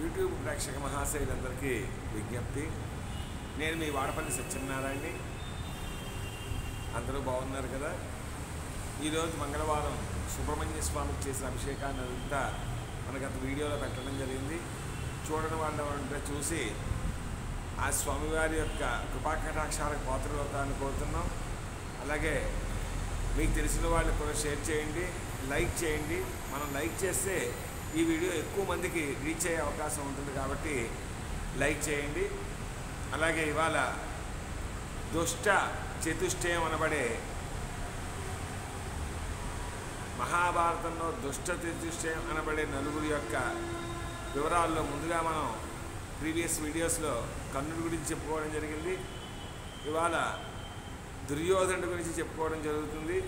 YouTube ప్రేక్షక మహాశయులందరికీ విజ్ఞప్తి. నేను మీ వాడపల్లి సత్యనారాయణని. అందరూ బాగున్నారు కదా. ఈరోజు మంగళవారం సుబ్రహ్మణ్య స్వామికి చేసిన అభిషేకాన్ని అంతా మనకు గత వీడియోలో పెట్టడం జరిగింది. చూడడం వాళ్ళ చూసి ఆ స్వామివారి యొక్క కృపాకటాక్షాలకు పాత్రలవుతారని కోరుతున్నాం. అలాగే మీకు తెలిసిన వాళ్ళకి కూడా షేర్ చేయండి, లైక్ చేయండి. మనం లైక్ చేస్తే ఈ వీడియో ఎక్కువ మందికి రీచ్ అయ్యే అవకాశం ఉంటుంది కాబట్టి లైక్ చేయండి. అలాగే ఇవాళ దుష్ట చతుష్టయం అనబడే మహాభారతంలో దుష్ట చతుష్టయం అనబడే నలుగురి యొక్క వివరాల్లో ముందుగా మనం ప్రీవియస్ వీడియోస్లో కర్ణుడి గురించి చెప్పుకోవడం జరిగింది. ఇవాళ దుర్యోధనుడి గురించి చెప్పుకోవడం జరుగుతుంది.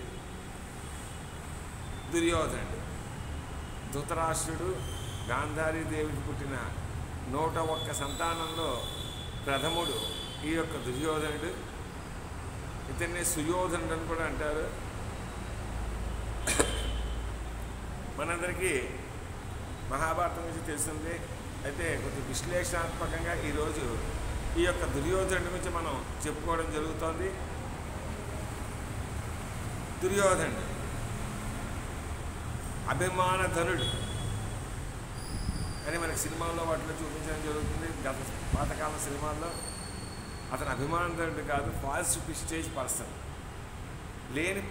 దుర్యోధనుడు ధృతరాష్ట్రుడు గాంధారీదేవికి పుట్టిన 101 సంతానంలో ప్రథముడు ఈ యొక్క దుర్యోధనుడు. ఇతన్ని సుయోధనుడు అని కూడా అంటారు. మనందరికీ మహాభారతం గురించి తెలిసింది. అయితే కొద్ది విశ్లేషణాత్మకంగా ఈరోజు ఈ యొక్క దుర్యోధనుడి గురించి మనం చెప్పుకోవడం జరుగుతోంది. దుర్యోధనుడు అభిమానధనుడు అని మనకి సినిమాల్లో వాటిలో చూపించడం జరుగుతుంది. గత పాతకాల సినిమాల్లో అతను అభిమానధనుడు కాదు, ఫాల్స్ ప్రిస్టేజ్ పర్సన్. లేని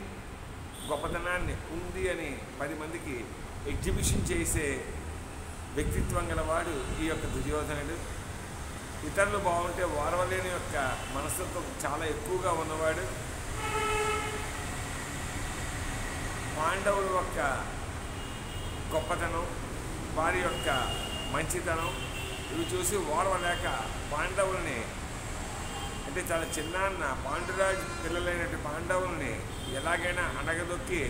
గొప్పతనాన్ని ఉంది అని 10 మందికి ఎగ్జిబిషన్ చేసే వ్యక్తిత్వం గలవాడు ఈ యొక్క దుర్యోధనుడు. ఇతరులు బాగుంటే ఓర్వలేని యొక్క మనస్తత్వం చాలా ఎక్కువగా ఉన్నవాడు. పాండవుల యొక్క గొప్పతనం, వారి యొక్క మంచితనం ఇవి చూసి ఓర్వలేక పాండవుల్ని, అంటే చాలా చిన్నాన్న పాండురాజు పిల్లలైనటువంటి పాండవుల్ని ఎలాగైనా అణగదొక్కి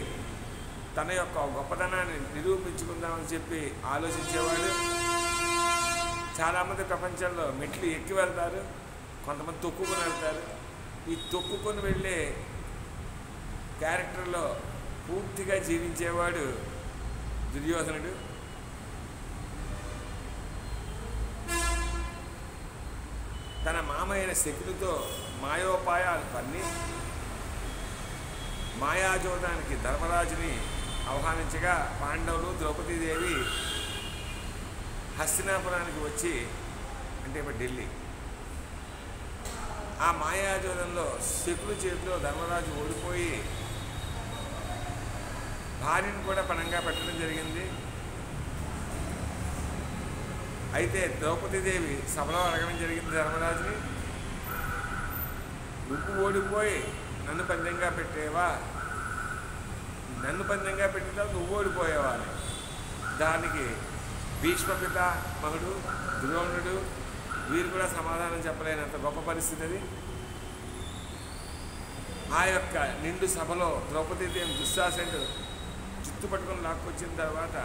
తన యొక్క గొప్పతనాన్ని నిరూపించుకుందామని చెప్పి ఆలోచించేవాడు. చాలామంది ప్రపంచంలో మెట్లు ఎక్కి వెళ్తారు, కొంతమంది తొక్కుకొని వెళ్తారు. ఈ తొక్కుకొని వెళ్ళే క్యారెక్టర్లో పూర్తిగా జీవించేవాడు దుర్యోధనుడు. తన మామయ్యన శకునితో మాయోపాయాలు పన్ని మాయాజోదానికి ధర్మరాజుని ఆహ్వానించగా పాండవులు ద్రౌపదీదేవి హస్తినాపురానికి వచ్చి, అంటే ఇప్పుడు ఢిల్లీ, ఆ మాయాజోదంలో శకుని చేతిలో ధర్మరాజు ఓడిపోయి భార్యను కూడా పణంగా పెట్టడం జరిగింది. అయితే ద్రౌపదీదేవి సభలో అడగడం జరిగింది ధర్మరాజుని, నువ్వు ఓడిపోయి నన్ను పందెంగా పెట్టేవా, నన్ను పందెంగా పెట్టినా నువ్వు ఓడిపోయేవా అని. దానికి భీష్మ పితామహుడు ద్రోణుడు వీరు కూడా సమాధానం చెప్పలేనంత గొప్ప పరిస్థితి అది. ఆ యొక్క నిండు సభలో ద్రౌపదీదేవి దుశ్శాసనుడు జుట్టు పట్టుకొని లాక్కొచ్చిన తర్వాత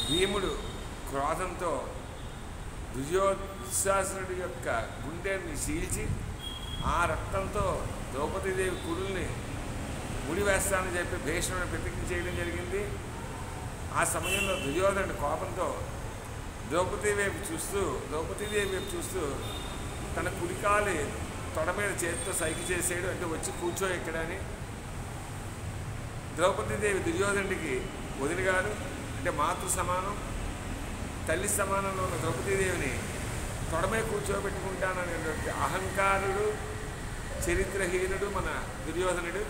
భీముడు క్రోధంతో దుశ్శాసనుడి యొక్క గుండెని చీల్చి ఆ రక్తంతో ద్రౌపదీదేవి కురుల్ని ముడివేస్తానని చెప్పి భీష్ముడిని ప్రతిజ్ఞ చేయడం జరిగింది. ఆ సమయంలో దుర్యోధనుడు కోపంతో ద్రౌపదీదేవి వైపు చూస్తూ తన కుడికాలి తొడ మీద చేతితో సైకి చేసాడు, అంటే వచ్చి కూర్చో ఎక్కడని. ద్రౌపదీదేవి దుర్యోధనుడికి వదిలి గారు, అంటే మాతృ సమానం, తల్లి సమానంలో ఉన్న ద్రౌపదీదేవిని తొడమే కూర్చోబెట్టుకుంటాననేటువంటి అహంకారుడు, చరిత్రహీనుడు మన దుర్యోధనుడు.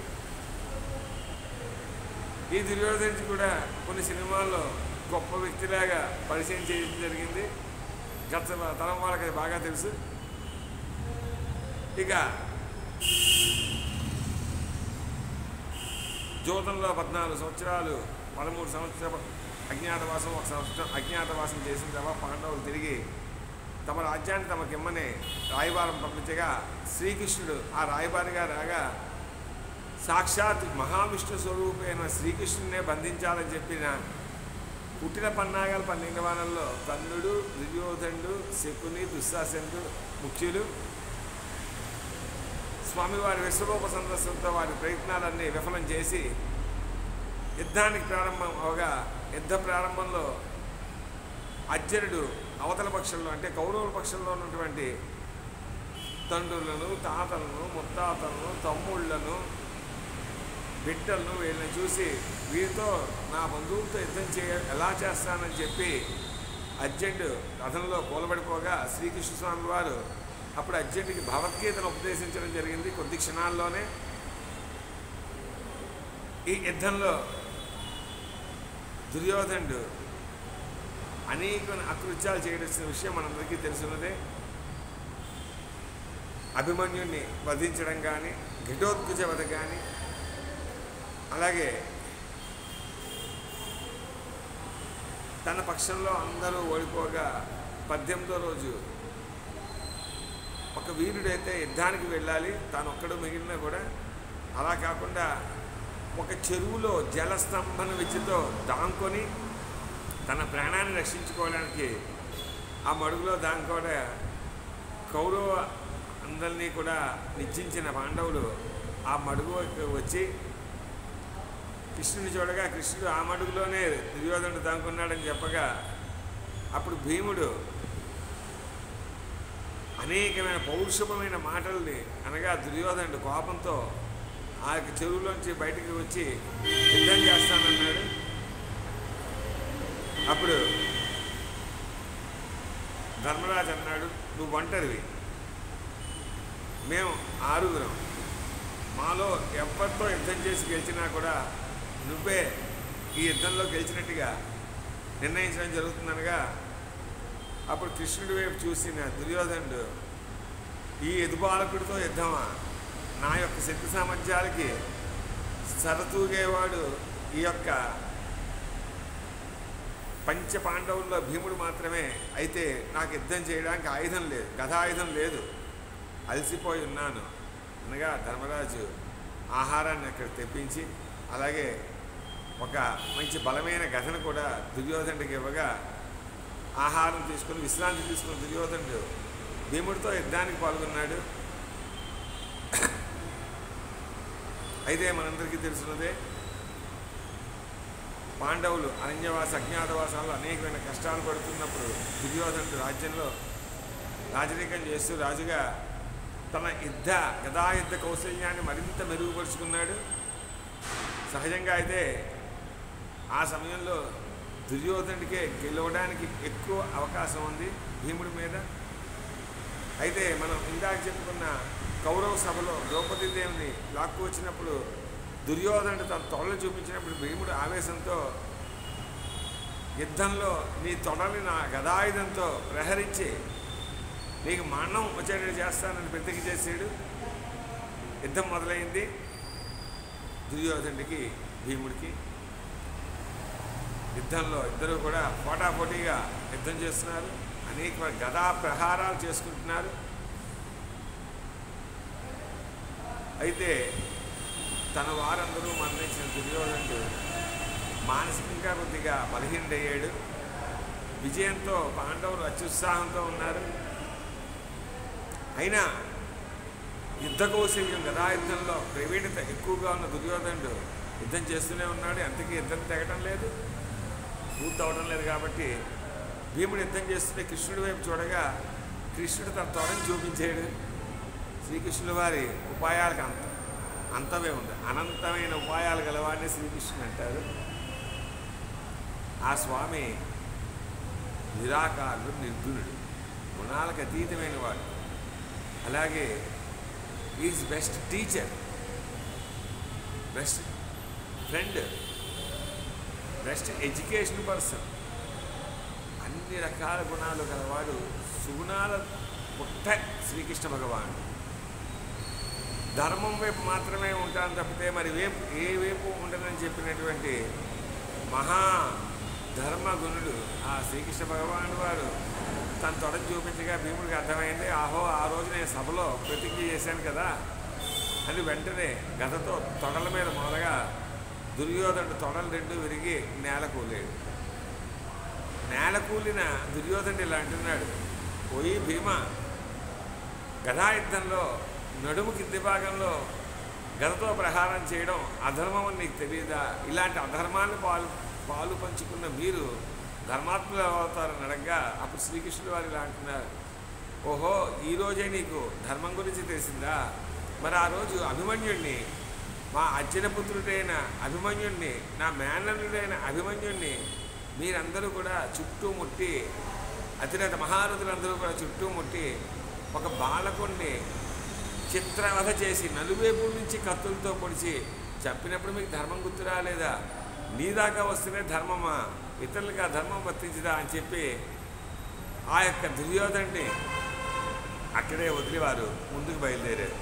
ఈ దుర్యోధనుడికి కూడా కొన్ని సినిమాల్లో గొప్ప వ్యక్తిలాగా పరిచయం చేయడం జరిగింది. గత తరం వాళ్ళకి అది బాగా తెలుసు. ఇక జోతంలో 14 సంవత్సరాలు, 13 సంవత్సరాలు అజ్ఞాతవాసం, 1 సంవత్సరం అజ్ఞాతవాసం చేసిన తర్వాత పాండవులు తిరిగి తమ రాజ్యాన్ని తమకిమ్మని రాయబారం పంపించగా శ్రీకృష్ణుడు ఆ రాయబారిగా రాగా సాక్షాత్ మహావిష్ణు స్వరూపైన శ్రీకృష్ణునే బంధించాలని చెప్పిన పుట్టిన పన్నాగాల 12 వారాల్లో కర్ణుడు, దుర్యోధనుడు, శకుని, దుశ్శాసనుడు ముఖ్యులు. స్వామివారి విశ్వరూప సందర్శనంతో వారి ప్రయత్నాలన్నీ విఫలం చేసి యుద్ధానికి ప్రారంభం అవగా యుద్ధ ప్రారంభంలో అర్జునుడు అవతల పక్షంలో అంటే కౌరవుల పక్షంలో ఉన్నటువంటి తండ్రులను, తాతలను, ముత్తాతలను, తమ్ముళ్లను, బిడ్డలను వీళ్ళని చూసి వీరితో నా బంధువులతో యుద్ధం ఎలా చేస్తానని చెప్పి అర్జునుడు రథంలో కూలబడిపోగా శ్రీకృష్ణ స్వామి వారు అప్పుడు అర్జునుడికి భగవద్గీతను ఉపదేశించడం జరిగింది. కొద్ది క్షణాల్లోనే ఈ యుద్ధంలో దుర్యోధనుడు అనేక అకృత్యాలు చేయవలసిన విషయం మనందరికీ తెలుసున్నదే. అభిమన్యుణ్ణి వధించడం కానీ, ఘటోత్కచ వధ కానీ, అలాగే తన పక్షంలో అందరూ ఓడిపోగా 18వ రోజు ఒక వీరుడైతే యుద్ధానికి వెళ్ళాలి, తాను ఒక్కడు మిగిలినా కూడా అలా కాకుండా ఒక చెరువులో జలస్తంభన విద్యతో దాంకొని తన ప్రాణాన్ని రక్షించుకోవడానికి ఆ మడుగులో దాంకోడా కౌరవ అందరినీ కూడా నిర్జించిన పాండవులు ఆ మడుగు వచ్చి కృష్ణుని చూడగా కృష్ణుడు ఆ మడుగులోనే దుర్యోధనుడు దాంకున్నాడని చెప్పగా అప్పుడు భీముడు అనేకమైన పౌరుషమైన మాటల్ని అనగా దుర్యోధనుడు కోపంతో ఆ చెరువులోంచి బయటికి వచ్చి యుద్ధం చేస్తానన్నాడు. అప్పుడు ధర్మరాజు అన్నాడు, నువ్వు ఒంటరివి, మేము 6గురం, మాలో ఎవరితో యుద్ధం చేసి గెలిచినా కూడా నువ్వే ఈ యుద్ధంలో గెలిచినట్టుగా నిర్ణయించడం జరుగుతుందనగా అప్పుడు కృష్ణుడి వైపు చూసిన దుర్యోధనుడు, ఈ ఎదుబాలకుడితో యుద్ధమా, నా యొక్క శక్తి సామర్థ్యాలకి సరతూగేవాడు ఈ యొక్క పంచ పాండవుల్లో భీముడు మాత్రమే, అయితే నాకు యుద్ధం చేయడానికి ఆయుధం లేదు, గదాయుధం లేదు, అలసిపోయి ఉన్నాను అనగా ధర్మరాజు ఆహారాన్ని అక్కడ తెప్పించి అలాగే ఒక మంచి బలమైన గదను కూడా దుర్యోధనుడికి ఇవ్వగా ఆహారం తీసుకుని విశ్రాంతి తీసుకున్న దుర్యోధనుడు భీముడితో యుద్ధానికి పాల్గొన్నాడు. అయితే మనందరికీ తెలుసున్నదే, పాండవులు అరణ్యవాస అజ్ఞాతవాసాల్లో అనేకమైన కష్టాలు పడుతున్నప్పుడు దుర్యోధనుడు రాజ్యంలో రాజరికం చేస్తూ రాజుగా తన గదాయుద్ధ కౌశల్యాన్ని మరింత మెరుగుపరుచుకున్నాడు. సహజంగా అయితే ఆ సమయంలో దుర్యోధనుడికే గెలవడానికి ఎక్కువ అవకాశం ఉంది భీముడి మీద. అయితే మనం ఇందాక చెప్పుకున్న కౌరవ సభలో ద్రౌపదీదేవిని లాక్కు వచ్చినప్పుడు దుర్యోధనుడు తన తొడలు చూపించినప్పుడు భీముడు ఆవేశంతో యుద్ధంలో నీ తొడని నా గదాయుధంతో ప్రహరించి నీకు మరణం వచ్చేటట్టు చేస్తానని ప్రతిజ్ఞ చేశాడు. యుద్ధం మొదలైంది. దుర్యోధనుడికి భీముడికి యుద్ధంలో ఇద్దరు కూడా పోటాపోటీగా యుద్ధం చేస్తున్నారు. అనేక గదా ప్రహారాలు చేసుకుంటున్నారు. అయితే తన వారందరూ మరణించిన దుర్యోధనుడు మానసికంగా కొద్దిగా బలహీనుడయ్యాడు. విజయంతో పాండవులు అత్యుత్సాహంతో ఉన్నారు. అయినా యుద్ధ కౌశల్యం గదాయుద్ధంలో ప్రవీణత ఎక్కువగా ఉన్న దుర్యోధనుడు యుద్ధం చేస్తూనే ఉన్నాడు. అంతకీ యుద్ధం తెగటం లేదు, పూర్తవడం లేదు. కాబట్టి భీముడు యుద్ధం చేస్తుంటే కృష్ణుడి వైపు చూడగా కృష్ణుడు తన తొడని చూపించాడు. శ్రీకృష్ణుల వారి ఉపాయాలకు అంతమే ఉంది. అనంతమైన ఉపాయాలు గలవాడిని శ్రీకృష్ణుడు అంటారు. ఆ స్వామి నిరాకారుడు, నిర్గుణుడు, గుణాలకు అతీతమైన వాడు. అలాగే is best teacher, best friend, best education person, అన్ని రకాల గుణాలు గలవాడు. సుగుణాల పుట్ట శ్రీకృష్ణ భగవానుడు. ధర్మం వైపు మాత్రమే ఉంటాను తప్పితే మరి ఏ వైపు ఉండదని చెప్పినటువంటి మహా ధర్మగుణుడు ఆ శ్రీకృష్ణ భగవానుడు వారు తన తొడని చూపించగా భీముడికి అర్థమైంది. ఆహో, ఆ రోజు నేను సభలో ప్రతిజ్ఞ చేశాను కదా అని వెంటనే గదతో తొడల మీద మొదలగా దుర్యోధనుడు తొడలు రెండు విరిగి నేల కూలేడు. నేల కూలిన దుర్యోధనుడు ఇలా అంటున్నాడు, పోయి భీమ, గదాయుద్ధంలో నడుము కింది భాగంలో గదతో ప్రహారం చేయడం అధర్మం అని నీకు తెలియదా? ఇలాంటి అధర్మాన్ని పాలు పంచుకున్న మీరు ధర్మాత్ములు అవుతారని అడగగా అప్పుడు శ్రీకృష్ణుడు వారు ఇలా అంటున్నారు, ఓహో ఈరోజే నీకు ధర్మం గురించి తెలిసిందా? మరి ఆ రోజు అభిమన్యుణ్ణి, మా అర్జునపుత్రుడైన అభిమన్యుణ్ణి, నా మేనల్లుడైన అభిమన్యుణ్ణి మీరందరూ కూడా చుట్టుముట్టి, అతిరథ మహారథులందరూ కూడా చుట్టుముట్టి ఒక బాలకుణ్ణి చిత్రవధ చేసి నలువైపుల నుంచి కత్తులతో పొడిచి చంపినప్పుడు మీకు ధర్మం గుర్తు రాలేదా? నీ దాకా వస్తేనే ధర్మమా, ఇతరులకు ఆ ధర్మం వర్తించదా అని చెప్పి ఆ యొక్క దుర్యోధన్ని అక్కడే వదిలి వారు ముందుకు బయలుదేరారు.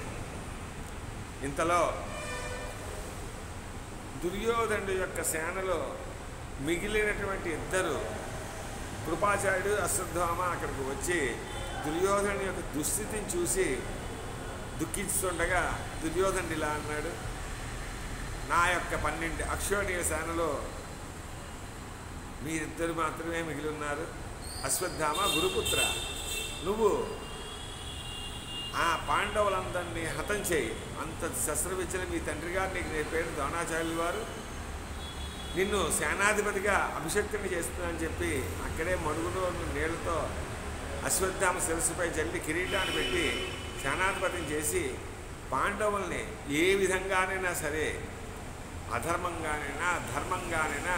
ఇంతలో దుర్యోధనుడి యొక్క సేనలో మిగిలినటువంటి ఇద్దరు, కృపాచార్యుడు అశ్వత్థామ అక్కడికి వచ్చి దుర్యోధనుడి యొక్క దుస్థితిని చూసి దుఃఖిస్తుండగా దుర్యోధనుడు ఇలా అన్నాడు, నా యొక్క 12 అక్షోణీయ సేనలో మీరిద్దరు మాత్రమే మిగిలి ఉన్నారు. అశ్వత్థామ గురుపుత్ర, నువ్వు ఆ పాండవులందరినీ హతం చేయి. అంత శస్త్రవిద్యలు మీ తండ్రి గారు నీకు నేర్పాడు ద్రోణాచార్యులు వారు. నిన్ను సేనాధిపతిగా అభిషక్తుని చేస్తుందని చెప్పి అక్కడే మడుగులో నీళ్లతో అశ్వత్థామ శిరస్సుపై జల్లి కిరీటాన్ని పెట్టి సేనాధిపతిని చేసి పాండవుల్ని ఏ విధంగానైనా సరే, అధర్మంగానైనా ధర్మంగానైనా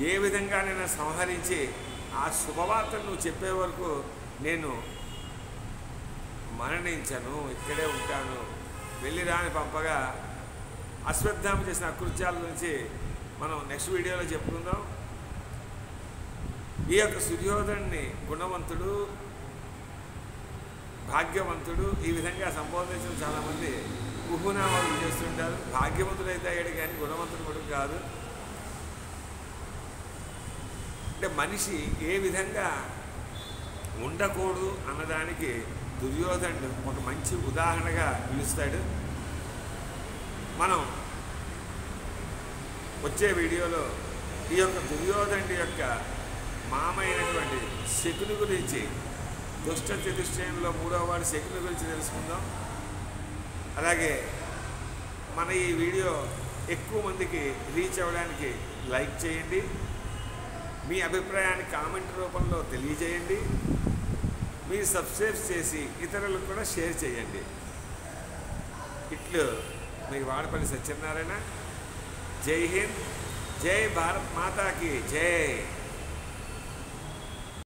ఏ విధంగానైనా సంహరించి ఆ శుభవార్తను నువ్వు చెప్పే వరకు నేను మరణించను, ఇక్కడే ఉంటాను, వెళ్ళిరాని పంపగా అశ్వత్థామ చేసిన అకృత్యాల నుంచి మనం నెక్స్ట్ వీడియోలో చెప్పుకుందాం. ఈ యొక్క సుయోధనుడిని గుణవంతుడు, భాగ్యవంతుడు ఈ విధంగా సంబోధించిన చాలామంది కుహునామాలు చేస్తుంటారు. భాగ్యవంతుడు అయితే అయ్యాడు కానీ గుణవంతుడు కూడా కాదు. అంటే మనిషి ఏ విధంగా ఉండకూడదు అన్నదానికి దుర్యోధనుడు ఒక మంచి ఉదాహరణగా నిలుస్తాడు. మనం వచ్చే వీడియోలో ఈ యొక్క దుర్యోధనుడి యొక్క మామైనటువంటి శకుని గురించి, దుష్ట చతుష్టయంలో 3వ వాడు శకుని గురించి తెలుసుకుందాం. అలాగే మన ఈ వీడియో ఎక్కువ మందికి రీచ్ అవ్వడానికి లైక్ చేయండి, మీ అభిప్రాయాన్ని కామెంట్ రూపంలో తెలియజేయండి, మీరు సబ్స్క్రైబ్ చేసి ఇతరులకు కూడా షేర్ చేయండి. ఇట్లు మీ వాడపల్లి సత్యనారాయణ. జై హింద్, జై భారత్ మాతాకి జై.